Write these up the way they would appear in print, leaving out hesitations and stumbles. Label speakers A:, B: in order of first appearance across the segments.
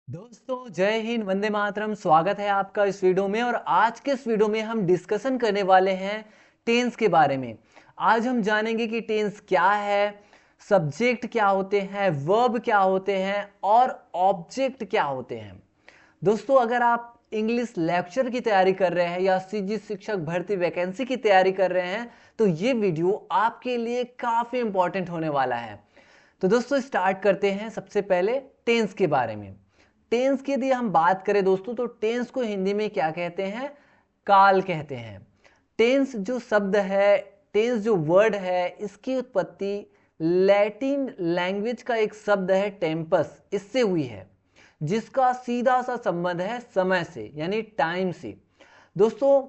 A: दोस्तों जय हिंद, वंदे मातरम। स्वागत है आपका इस वीडियो में। और आज के इस वीडियो में हम डिस्कशन करने वाले हैं टेंस के बारे में। आज हम जानेंगे कि टेंस क्या है, सब्जेक्ट क्या होते हैं, वर्ब क्या होते हैं और ऑब्जेक्ट क्या होते हैं। दोस्तों अगर आप इंग्लिश लेक्चर की तैयारी कर रहे हैं या सीजी शिक्षक भर्ती वैकेंसी की तैयारी कर रहे हैं तो ये वीडियो आपके लिए काफ़ी इंपॉर्टेंट होने वाला है। तो दोस्तों स्टार्ट करते हैं सबसे पहले टेंस के बारे में। टेंस की यदि हम बात करें दोस्तों तो टेंस को हिंदी में क्या कहते हैं? काल कहते हैं। टेंस जो शब्द है, टेंस जो वर्ड है, इसकी उत्पत्ति लैटिन लैंग्वेज का एक शब्द है टेम्पस, इससे हुई है, जिसका सीधा सा संबंध है समय से, यानी टाइम से। दोस्तों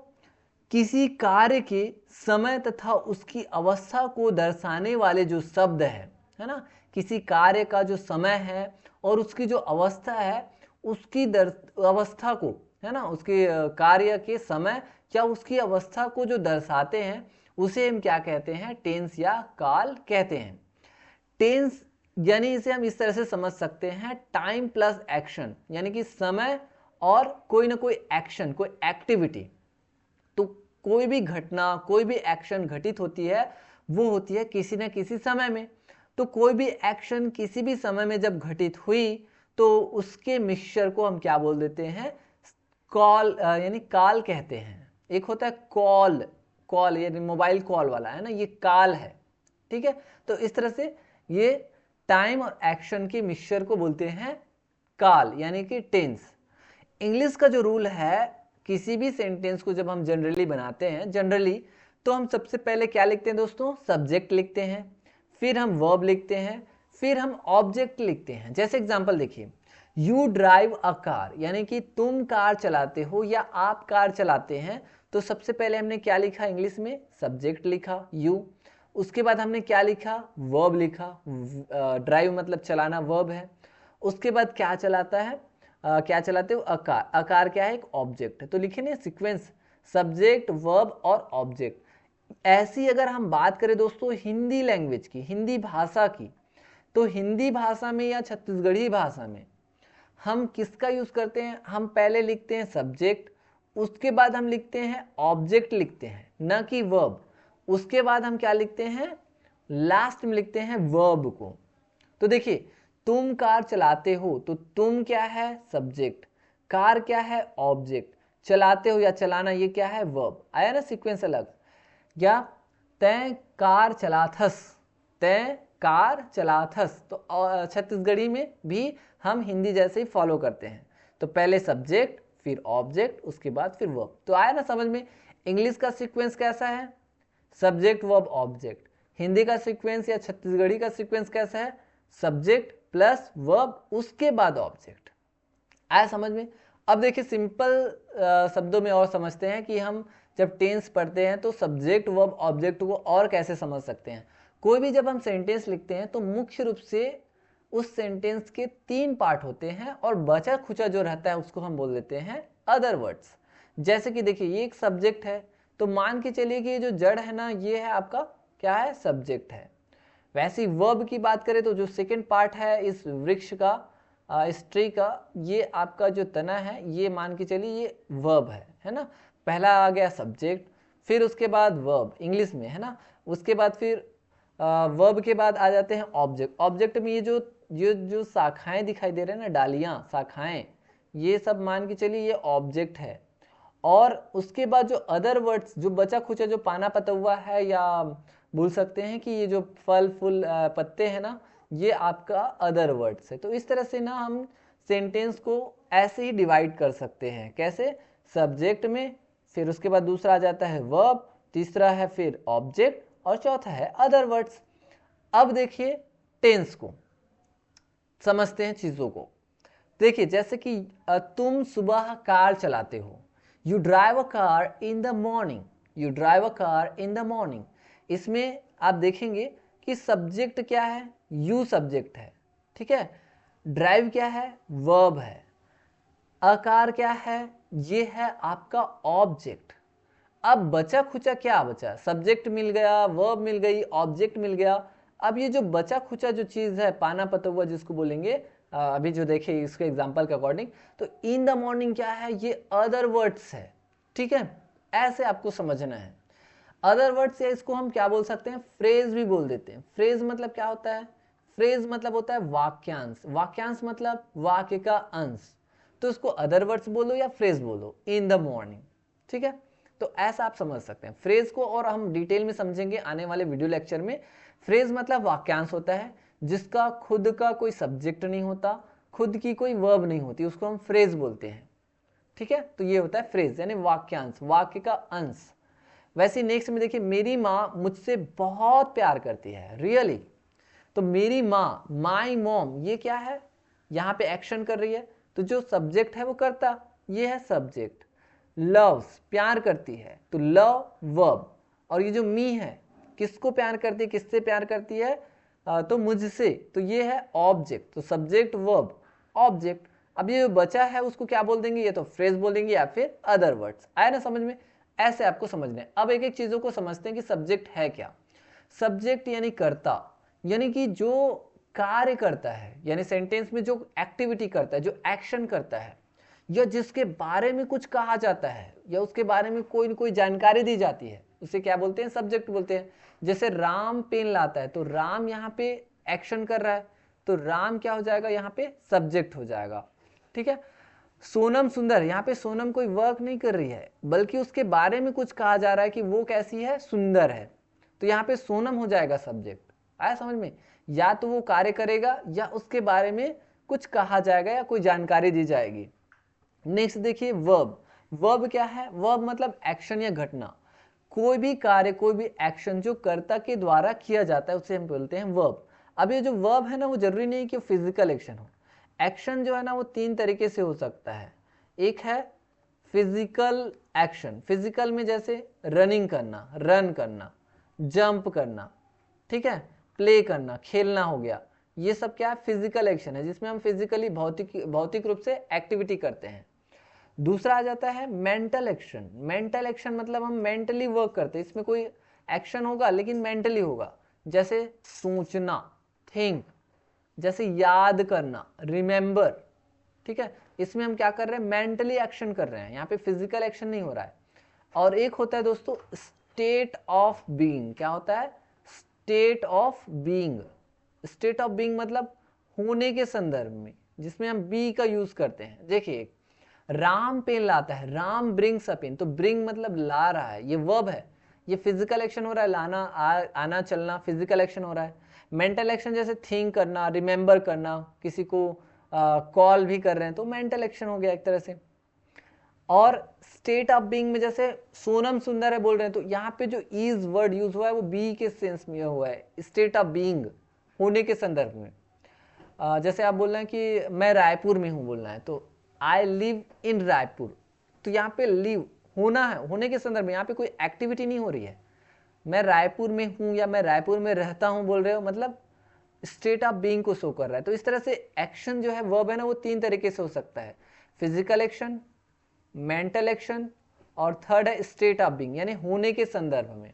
A: किसी कार्य के समय तथा उसकी अवस्था को दर्शाने वाले जो शब्द है ना, किसी कार्य का जो समय है और उसकी जो अवस्था है, उसकी अवस्था को, है ना, उसके कार्य के समय या उसकी अवस्था को जो दर्शाते हैं उसे हम क्या कहते हैं? टेंस या काल कहते हैं। टेंस यानी इसे हम इस तरह से समझ सकते हैं, टाइम प्लस एक्शन, यानी कि समय और कोई ना कोई एक्शन, कोई एक्टिविटी। तो कोई भी घटना, कोई भी एक्शन घटित होती है वो होती है किसी न किसी समय में। तो कोई भी एक्शन किसी भी समय में जब घटित हुई तो उसके मिक्सचर को हम क्या बोल देते हैं? कॉल, यानी काल कहते हैं। एक होता है कॉल, कॉल यानी मोबाइल कॉल वाला, है ना, ये काल है। ठीक है, तो इस तरह से ये टाइम और एक्शन के मिक्सचर को बोलते हैं काल, यानी कि टेंस। इंग्लिश का जो रूल है, किसी भी सेंटेंस को जब हम जनरली बनाते हैं, जनरली तो हम सबसे पहले क्या लिखते हैं दोस्तों? सब्जेक्ट लिखते हैं, फिर हम वर्ब लिखते हैं, फिर हम ऑब्जेक्ट लिखते हैं। जैसे एग्जांपल देखिए, यू ड्राइव अ कार, यानी कि तुम कार चलाते हो या आप कार चलाते हैं। तो सबसे पहले हमने क्या लिखा इंग्लिश में? सब्जेक्ट लिखा यू। उसके बाद हमने क्या लिखा? वर्ब लिखा। ड्राइव मतलब चलाना, वर्ब है। उसके बाद क्या चलाता है, क्या चलाते हो? आकार। आकार क्या है? एक ऑब्जेक्ट है। तो लिखे ना सीक्वेंस, सब्जेक्ट वर्ब और ऑब्जेक्ट। ऐसी अगर हम बात करें दोस्तों हिंदी लैंग्वेज की, हिंदी भाषा की, तो हिंदी भाषा में या छत्तीसगढ़ी भाषा में हम किसका यूज करते हैं? हम पहले लिखते हैं सब्जेक्ट, उसके बाद हम लिखते हैं ऑब्जेक्ट लिखते हैं, न कि वर्ब। उसके बाद हम क्या लिखते हैं? लास्ट में लिखते हैं वर्ब को। तो देखिए, तुम कार चलाते हो तो तुम क्या है? सब्जेक्ट। कार क्या है? ऑब्जेक्ट। चलाते हो या चलाना, ये क्या है? वर्ब। आया ना सीक्वेंस अलग? या तय कार चलाथस, तय कार चलाथस। तो छत्तीसगढ़ी में भी हम हिंदी जैसे ही फॉलो करते हैं। तो पहले सब्जेक्ट, फिर ऑब्जेक्ट, उसके बाद फिर वर्ब। तो आया ना समझ में? इंग्लिश का सीक्वेंस कैसा है? Subject verb object. हिंदी का सीक्वेंस या छत्तीसगढ़ी का सीक्वेंस कैसा है? सब्जेक्ट प्लस वर्ब, उसके बाद ऑब्जेक्ट। आया समझ में? अब देखिए सिंपल शब्दों में और समझते हैं कि हम जब टेंस पढ़ते हैं तो सब्जेक्ट वर्ब ऑब्जेक्ट को और कैसे समझ सकते हैं। कोई भी जब हम सेंटेंस लिखते हैं तो मुख्य रूप से उस सेंटेंस के 3 पार्ट होते हैं और बचा खुचा जो रहता है उसको हम बोल देते हैं अदर वर्ड्स। जैसे कि देखिए ये एक सब्जेक्ट है, तो मान के चलिए कि ये जो जड़ है ना, ये है आपका क्या है? सब्जेक्ट है। वैसे ही वर्ब की बात करें तो जो सेकंड पार्ट है इस वृक्ष का, इस ट्री का, ये आपका जो तना है, ये मान के चलिए ये वर्ब है ना। पहला आ गया सब्जेक्ट, फिर उसके बाद वर्ब इंग्लिश में, है ना। उसके बाद फिर वर्ब के बाद आ जाते हैं ऑब्जेक्ट। ऑब्जेक्ट में ये जो शाखाएं दिखाई दे रहे हैं ना, डालियां, शाखाएं, ये सब मान के चलिए ये ऑब्जेक्ट है। और उसके बाद जो अदर वर्ड्स, जो बचा खुचा जो पाना पता हुआ है, या बोल सकते हैं कि ये जो फल फूल पत्ते हैं ना, ये आपका अदर वर्ड्स है। तो इस तरह से ना हम सेंटेंस को ऐसे ही डिवाइड कर सकते हैं। कैसे? सब्जेक्ट में, फिर उसके बाद दूसरा आ जाता है वर्ब, तीसरा है फिर ऑब्जेक्ट, और चौथा है अदर वर्ड्स। अब देखिए टेंस को समझते हैं चीजों को। देखिए जैसे कि तुम सुबह कार चलाते हो, you drive a car in the morning, you drive a car in the morning. इसमें आप देखेंगे कि सब्जेक्ट क्या है? यू सब्जेक्ट है, ठीक है। ड्राइव क्या है? वर्ब है। अकार क्या है? ये है आपका ऑब्जेक्ट। अब बचा खुचा क्या बचा? सब्जेक्ट मिल गया, वर्ब मिल गई, ऑब्जेक्ट मिल गया। अब ये जो बचा खुचा जो चीज है, पाना पता हुआ जिसको बोलेंगे, अभी जो देखे इसके एग्जाम्पल के अकॉर्डिंग, तो इन द मॉर्निंग क्या है, ये अदर वर्ड्स है, ठीक है, ऐसे आपको समझना है। अदर वर्ड्स या इसको हम क्या बोल सकते हैं, फ्रेज भी बोल देते हैं। फ्रेज मतलब क्या होता है, फ्रेज मतलब होता है वाक्यांश, वाक्यांश मतलब वाक्य का अंश, तो इसको अदर वर्ड्स बोलो या फ्रेज बोलो, इन द मॉर्निंग, ठीक है। तो ऐसा आप समझ सकते हैं फ्रेज को, और हम डिटेल में समझेंगे आने वाले वीडियो लेक्चर में। फ्रेज मतलब वाक्यांश होता है जिसका खुद का कोई सब्जेक्ट नहीं होता, खुद की कोई वर्ब नहीं होती, उसको हम फ्रेज बोलते हैं, ठीक है। तो ये होता है फ्रेज यानी वाक्यांश, वाक्य का अंश। वैसे नेक्स्ट में देखिए, मेरी माँ मुझसे बहुत प्यार करती है, रियली। तो मेरी माँ, माई मॉम, ये क्या है, यहाँ पे एक्शन कर रही है, तो जो सब्जेक्ट है वो करता, ये है सब्जेक्ट। लव्स, प्यार करती है, तो लव वर्ब, और ये जो मी है, किसको प्यार करती है, किससे प्यार करती है, तो मुझसे, तो ये है ऑब्जेक्ट, तो सब्जेक्ट वर्ब ऑब्जेक्ट। अब ये जो बचा है उसको क्या बोल देंगे, ये तो फ्रेज बोल देंगे या फिर अदर वर्ड्स। आया ना समझ में, ऐसे आपको समझना है। अब एक एक चीजों को समझते हैं कि सब्जेक्ट है क्या। सब्जेक्ट यानी कर्ता, यानी कि जो कार्य करता है, यानी सेंटेंस में जो एक्टिविटी करता है, जो एक्शन करता है, या जिसके बारे में कुछ कहा जाता है, या उसके बारे में कोई न कोई जानकारी दी जाती है, उसे क्या बोलते हैं, सब्जेक्ट बोलते हैं। जैसे राम पेन लाता है, तो राम यहाँ पे एक्शन कर रहा है, तो राम क्या हो जाएगा, यहाँ पे सब्जेक्ट हो जाएगा, ठीक है। सोनम सुंदर, यहाँ पे सोनम कोई वर्क नहीं कर रही है, बल्कि उसके बारे में कुछ कहा जा रहा है कि वो कैसी है, सुंदर है, तो यहाँ पे सोनम हो जाएगा सब्जेक्ट। आया समझ में, या तो वो कार्य करेगा या उसके बारे में कुछ कहा जाएगा या कोई जानकारी दी जाएगी। नेक्स्ट देखिए वर्ब। वर्ब क्या है, वर्ब मतलब एक्शन या घटना, कोई भी कार्य, कोई भी एक्शन जो कर्ता के द्वारा किया जाता है उसे हम बोलते हैं वर्ब। अब ये जो वर्ब है ना, वो जरूरी नहीं कि फिजिकल एक्शन हो। एक्शन जो है ना वो तीन तरीके से हो सकता है। एक है फिजिकल एक्शन, फिजिकल में जैसे रनिंग करना, रन करना, जंप करना, ठीक है, प्ले करना, खेलना हो गया, ये सब क्या है, फिजिकल एक्शन है, जिसमें हम फिजिकली भौतिक रूप से एक्टिविटी करते हैं। दूसरा आ जाता है मेंटल एक्शन। मेंटल एक्शन मतलब हम मेंटली वर्क करते हैं, इसमें कोई एक्शन होगा लेकिन मेंटली होगा, जैसे सोचना, थिंक, जैसे याद करना, रिमेंबर, ठीक है, इसमें हम क्या कर रहे हैं, मेंटली एक्शन कर रहे हैं, यहाँ पे फिजिकल एक्शन नहीं हो रहा है। और एक होता है दोस्तों स्टेट ऑफ बीइंग। क्या होता है, state of being. State of being मतलब होने के संदर्भ में, जिसमें हम बी का यूज करते हैं। देखिए राम पेन लाता है, राम ब्रिंग्स अ पेन, तो ब्रिंग मतलब ला रहा है, ये वर्ब है, ये फिजिकल एक्शन हो रहा है, लाना, आना चलना फिजिकल एक्शन हो रहा है। मेंटल एक्शन जैसे थिंक करना, रिमेंबर करना, किसी को कॉल भी कर रहे हैं तो मेंटल एक्शन हो गया एक तरह से। और स्टेट ऑफ बीइंग में जैसे सोनम सुंदर है बोल रहे हैं, तो यहाँ पे जो इज वर्ड यूज हुआ है वो बी के सेंस में हुआ है, स्टेट ऑफ बीइंग, होने के संदर्भ में। जैसे आप बोल रहे हैं कि मैं रायपुर में हूँ बोलना है, तो आई लिव इन रायपुर, तो यहाँ पे लिव होना है, होने के संदर्भ में, यहाँ पे कोई एक्टिविटी नहीं हो रही है। मैं रायपुर में हूँ या मैं रायपुर में रहता हूँ बोल रहे हो, मतलब स्टेट ऑफ बीइंग को शो कर रहा है। तो इस तरह से एक्शन जो है वर्ब है ना, वो तीन तरीके से हो सकता है, फिजिकल एक्शन, मेंटल एक्शन, और थर्ड है स्टेट ऑफ बीइंग, यानी होने के संदर्भ में।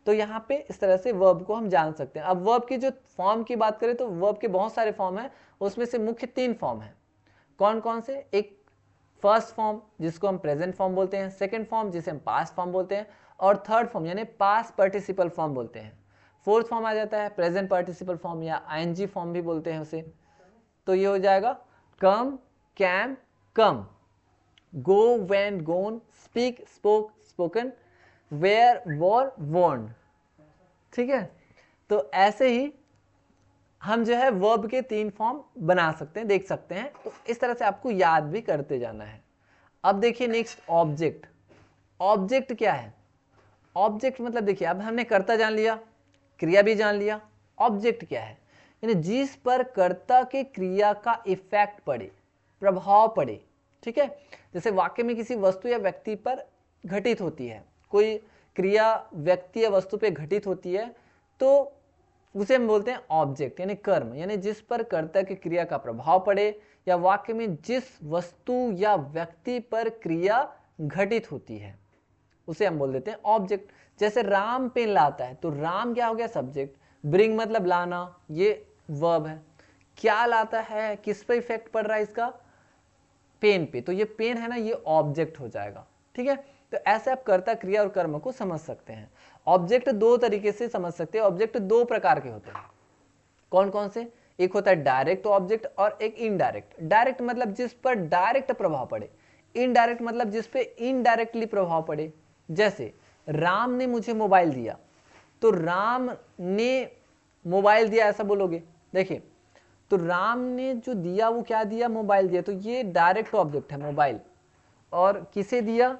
A: तो यहाँ पे इस तरह से वर्ब को हम जान सकते हैं। अब वर्ब की जो फॉर्म की बात करें तो वर्ब के बहुत सारे फॉर्म हैं, उसमें से मुख्य तीन फॉर्म हैं। कौन कौन से, एक फर्स्ट फॉर्म जिसको हम प्रेजेंट फॉर्म बोलते हैं, सेकंड फॉर्म जिसे हम पास्ट फॉर्म बोलते हैं, और थर्ड फॉर्म यानी पास्ट पार्टिसिपल फॉर्म बोलते हैं। फोर्थ फॉर्म आ जाता है प्रेजेंट पार्टिसिपल फॉर्म या आईएनजी फॉर्म भी बोलते हैं उसे। तो ये हो जाएगा come, came, come, go, went, gone, speak, spoke, spoken, wear, wore, worn, ठीक है। तो ऐसे ही हम जो है वर्ब के तीन फॉर्म बना सकते हैं, देख सकते हैं। तो इस तरह से आपको याद भी करते जाना है। अब देखिए नेक्स्ट ऑब्जेक्ट। ऑब्जेक्ट क्या है, ऑब्जेक्ट मतलब देखिए अब हमने कर्ता जान लिया, क्रिया भी जान लिया, ऑब्जेक्ट क्या है, यानी जिस पर कर्ता के क्रिया का इफेक्ट पड़े, प्रभाव पड़े, ठीक है। जैसे वाक्य में किसी वस्तु या व्यक्ति पर घटित होती है, कोई क्रिया व्यक्ति या वस्तु पे घटित होती है, तो उसे हम बोलते हैं ऑब्जेक्ट, यानी कर्म, यानी जिस पर कर्ता की क्रिया का प्रभाव पड़े, या वाक्य में जिस वस्तु या व्यक्ति पर क्रिया घटित होती है उसे हम बोल देते हैं ऑब्जेक्ट। जैसे राम पेन लाता है, तो राम क्या हो गया, सब्जेक्ट, ब्रिंग मतलब लाना, ये वर्ब है। क्या लाता है, किस पे इफेक्ट पड़ रहा है इसका, पेन पे, तो ये पेन है ना, ये ऑब्जेक्ट हो जाएगा। ठीक है, तो ऐसे आप कर्ता, क्रिया और कर्म को समझ सकते हैं। ऑब्जेक्ट दो तरीके से समझ सकते हैं। ऑब्जेक्ट दो प्रकार के होते हैं। कौन कौन से, एक होता है डायरेक्ट ऑब्जेक्ट और एक इनडायरेक्ट। डायरेक्ट मतलब जिस पर डायरेक्ट प्रभाव पड़े, इनडायरेक्ट मतलब जिस पे इनडायरेक्टली प्रभाव पड़े। जैसे राम ने मुझे मोबाइल दिया, तो राम ने मोबाइल दिया ऐसा बोलोगे। देखिए, तो राम ने जो दिया वो क्या दिया, मोबाइल दिया, तो ये डायरेक्ट ऑब्जेक्ट है मोबाइल। और किसे दिया,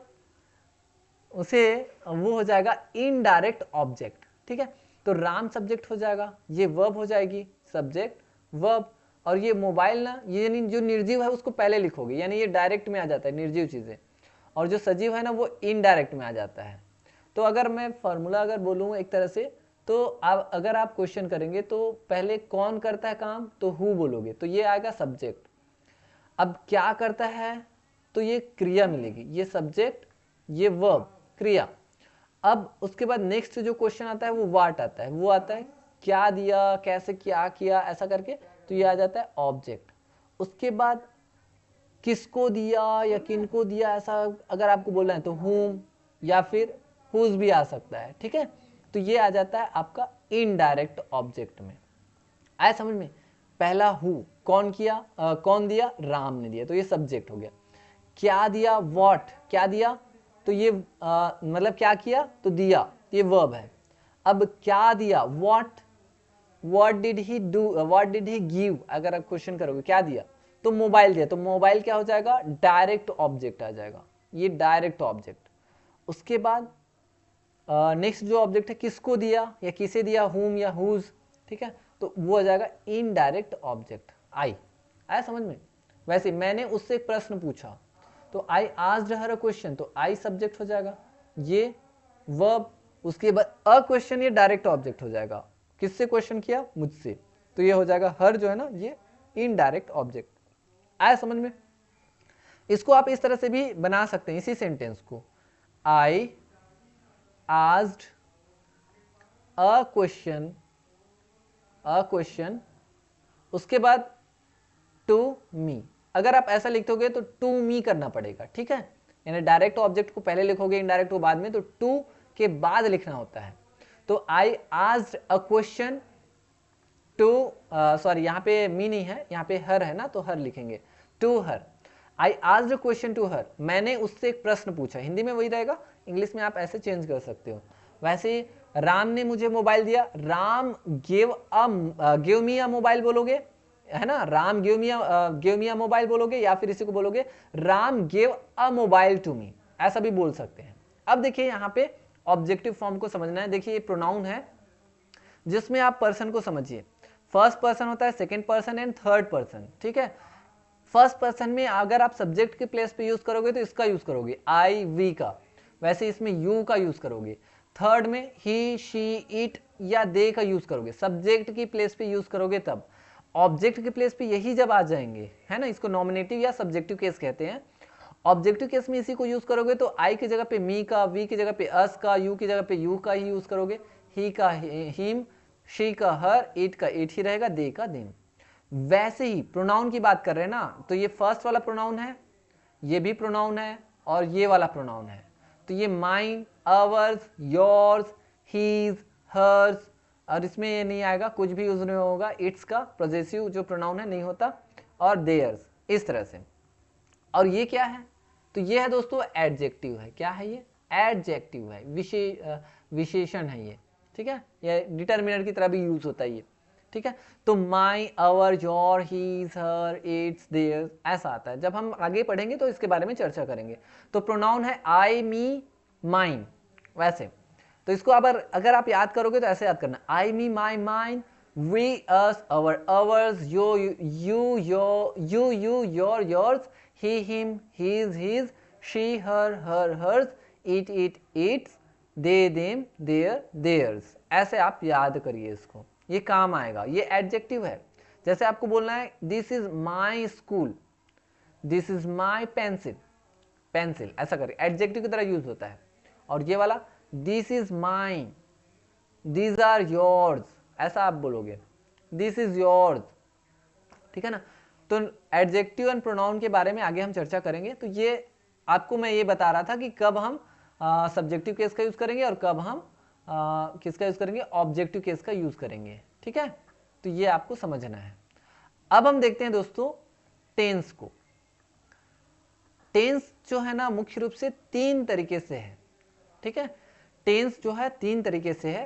A: उसे, वो हो जाएगा इनडायरेक्ट ऑब्जेक्ट। ठीक है, तो राम सब्जेक्ट हो जाएगा, ये वर्ब हो जाएगी, सब्जेक्ट वर्ब। और ये मोबाइल ना, ये जो निर्जीव है उसको पहले लिखोगे, यानी ये डायरेक्ट में आ जाता है निर्जीव चीजें, और जो सजीव है ना वो इनडायरेक्ट में आ जाता है। तो अगर मैं फॉर्मूला अगर बोलूँ एक तरह से, तो आप अगर आप क्वेश्चन करेंगे तो पहले कौन करता है काम, तो हु बोलोगे, तो ये आएगा सब्जेक्ट। अब क्या करता है, तो ये क्रिया मिलेगी, ये सब्जेक्ट, ये वर्ब, क्रिया। अब उसके बाद नेक्स्ट जो क्वेश्चन आता है वो व्हाट आता है, वो आता है क्या दिया, कैसे क्या किया, ऐसा करके, तो ये आ जाता है ऑब्जेक्ट। उसके बाद किसको दिया या किनको दिया, ऐसा अगर आपको बोलना है तो whom या फिर whose भी आ सकता है। ठीक है, तो ये आ जाता है आपका इनडायरेक्ट ऑब्जेक्ट में। आया समझ में, पहला हु, कौन किया, कौन दिया, राम ने दिया, तो ये सब्जेक्ट हो गया। क्या दिया, व्हाट, क्या दिया, तो ये मतलब क्या किया, तो दिया, ये वर्ब है। अब क्या दिया, what did he do, what did he give, अगर आप क्वेश्चन करोगे क्या दिया, तो मोबाइल दिया, तो मोबाइल क्या हो जाएगा, डायरेक्ट ऑब्जेक्ट आ जाएगा, ये डायरेक्ट ऑब्जेक्ट। उसके बाद नेक्स्ट जो ऑब्जेक्ट है, किसको दिया या किसे दिया, whom या whose, ठीक है, तो वो हो जाएगा इनडायरेक्ट ऑब्जेक्ट, आई। आया समझ में। वैसे मैंने उससे एक प्रश्न पूछा, तो I asked her a question, तो आई सब्जेक्ट हो जाएगा, ये वर्ब। उसके बाद अ क्वेश्चन, ये डायरेक्ट ऑब्जेक्ट हो जाएगा, किससे क्वेश्चन किया, मुझसे, तो ये हो जाएगा हर, जो है ना ये इनडायरेक्ट ऑब्जेक्ट। आया समझ में। इसको आप इस तरह से भी बना सकते हैं, इसी सेंटेंस को, आई asked a question, उसके बाद टू मी। अगर आप ऐसा लिखोगे तो टू मी करना पड़ेगा। ठीक है, यानी डायरेक्ट ऑब्जेक्ट को पहले लिखोगे, इनडायरेक्ट को बाद में, तो टू के बाद लिखना होता है। तो I asked a question to, sorry यहाँ पे मी नहीं है, यहाँ पे हर है ना, तो हर लिखेंगे, to her. I asked a question to her, मैंने उससे एक प्रश्न पूछा। हिंदी में वही रहेगा, इंग्लिश में आप ऐसे चेंज कर सकते हो। वैसे राम ने मुझे मोबाइल दिया, Ram give me a mobile बोलोगे, है ना, Ram give me a mobile बोलोगे, या फिर इसी को बोलोगे Ram give a mobile to me, ऐसा भी बोल सकते हैं। अब देखिए यहाँ पे ऑब्जेक्टिव फॉर्म को समझना है। देखिए ये प्रोनाउन है जिसमें आप पर्सन को समझिए, फर्स्ट पर्सन होता है, second person and third person. ठीक है, फर्स्ट पर्सन में अगर आप सब्जेक्ट के प्लेस पे यूज करोगे तो इसका यूज करोगे, आई वी का, वैसे इसमें यू का यूज करोगे। थर्ड में ही शी इट या दे का यूज करोगे, सब्जेक्ट की प्लेस पे यूज करोगे तब। ऑब्जेक्ट के प्लेस पे यही जब आ जाएंगे, है ना, इसको नॉमिनेटिव या सब्जेक्टिव केस कहते हैं। ऑब्जेक्टिव केस में इसी को यूज करोगे तो आई की जगह पे मी का, वी की जगह पे अस का, यू की जगह पे यू का ही यूज करोगे, ही का हिम, शी का हर, इट का इट ही रहेगा, दे का देम। वैसे ही प्रोनाउन की बात कर रहे हैं ना, तो ये फर्स्ट वाला प्रोनाउन है, ये भी प्रोनाउन है, और ये वाला प्रोनाउन है। तो ये mine, ours, yours, his, hers, और इसमें ये नहीं आएगा, कुछ भी यूज नहीं होगा, इट्स का पोजेसिव जो प्रोनाउन है नहीं होता, और देयर्स, इस तरह से। और ये क्या है, तो ये है दोस्तों एडजेक्टिव है। क्या है ये, एडजेक्टिव है, विशेषण है ये। ठीक है, ये डिटर्मिनर की तरह भी यूज होता है ये। ठीक है, तो my, our, your, his, her, its, their, ऐसा आता है। जब हम आगे पढ़ेंगे तो इसके बारे में चर्चा करेंगे। तो प्रोनाउन है आई, मी, माइन, वैसे। तो इसको अगर आप याद करोगे तो ऐसे याद करना, I, me, my, mine, we, us, our, ours, you, your, yours, he, him, his, she, her, hers, it, its, they, them, theirs। ऐसे आप याद करिए इसको, ये काम आएगा। ये एडजेक्टिव है। जैसे आपको बोलना है this is my school, this is my pencil, ऐसा करिए, एडजेक्टिव की तरह यूज होता है। और ये वाला this is mine, these are yours, ऐसा आप बोलोगे, दिस इज योर्स, ठीक है ना। तो एडजेक्टिव एंड प्रोनाउन के बारे में आगे हम चर्चा करेंगे। तो ये आपको मैं ये बता रहा था कि कब हम सब्जेक्टिव केस का यूज करेंगे और कब हम किसका यूज करेंगे, ऑब्जेक्टिव केस का यूज करेंगे, ठीक है। तो ये आपको समझना है। अब हम देखते हैं दोस्तों टेंस को। टेंस जो है ना मुख्य रूप से 3 तरीके से है, ठीक है। टेंस जो है 3 तरीके से है,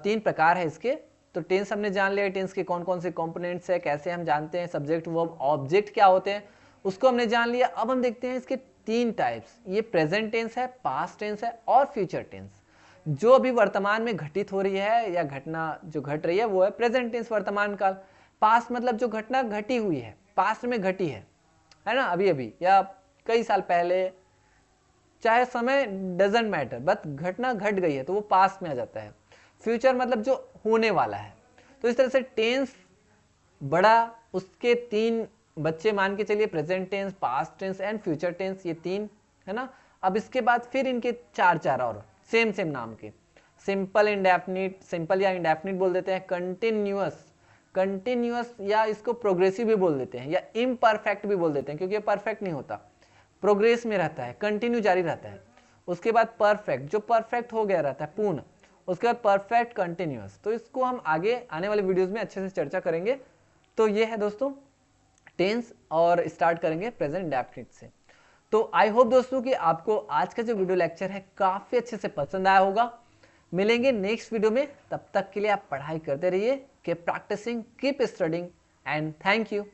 A: 3 प्रकार है इसके। तो टेंस हमने जान लिया, टेंस के कौन कौन से कंपोनेंट्स है, कैसे हम जानते हैं, सब्जेक्ट वर्ब ऑब्जेक्ट क्या होते हैं, उसको हमने जान लिया। अब हम देखते हैं इसके 3 टाइप्स। ये प्रेजेंट टेंस है, पास्ट टेंस है और फ्यूचर टेंस। जो अभी वर्तमान में घटित हो रही है या घटना जो घट रही है वो है प्रेजेंट टेंस, वर्तमान काल। पास्ट मतलब जो घटना घटी हुई है, पास्ट में घटी है ना, अभी अभी या कई साल पहले, चाहे समय डजेंट मैटर, बट घटना घट गई है तो वो पास्ट में आ जाता है। फ्यूचर मतलब जो होने वाला है। तो इस तरह से टेंस बड़ा, उसके 3 बच्चे मान के चलिए, present tense, past tense and future tense, ये 3 है ना। अब इसके बाद फिर इनके 4 और सेम नाम के, सिंपल इंडेफिनिट, सिंपल या इंडेफिनिट बोल देते हैं, कंटिन्यूअस, कंटिन्यूअस या इसको प्रोग्रेसिव भी बोल देते हैं, या इम्परफेक्ट भी बोल देते हैं क्योंकि ये परफेक्ट नहीं होता, प्रोग्रेस में रहता है, कंटिन्यू जारी रहता है। उसके बाद परफेक्ट, जो परफेक्ट हो गया रहता है, पूर्ण। उसके बाद परफेक्ट कंटिन्यूअस। तो इसको हम आगे आने वाले वीडियोस में अच्छे से चर्चा करेंगे। तो ये है दोस्तों टेंस, और स्टार्ट करेंगे प्रेजेंट इंडेफिनिट से। तो आई होप दोस्तों कि आपको आज का जो वीडियो लेक्चर है काफी अच्छे से पसंद आया होगा। मिलेंगे नेक्स्ट वीडियो में, तब तक के लिए आप पढ़ाई करते रहिए, keep practising, keep studying and thank you.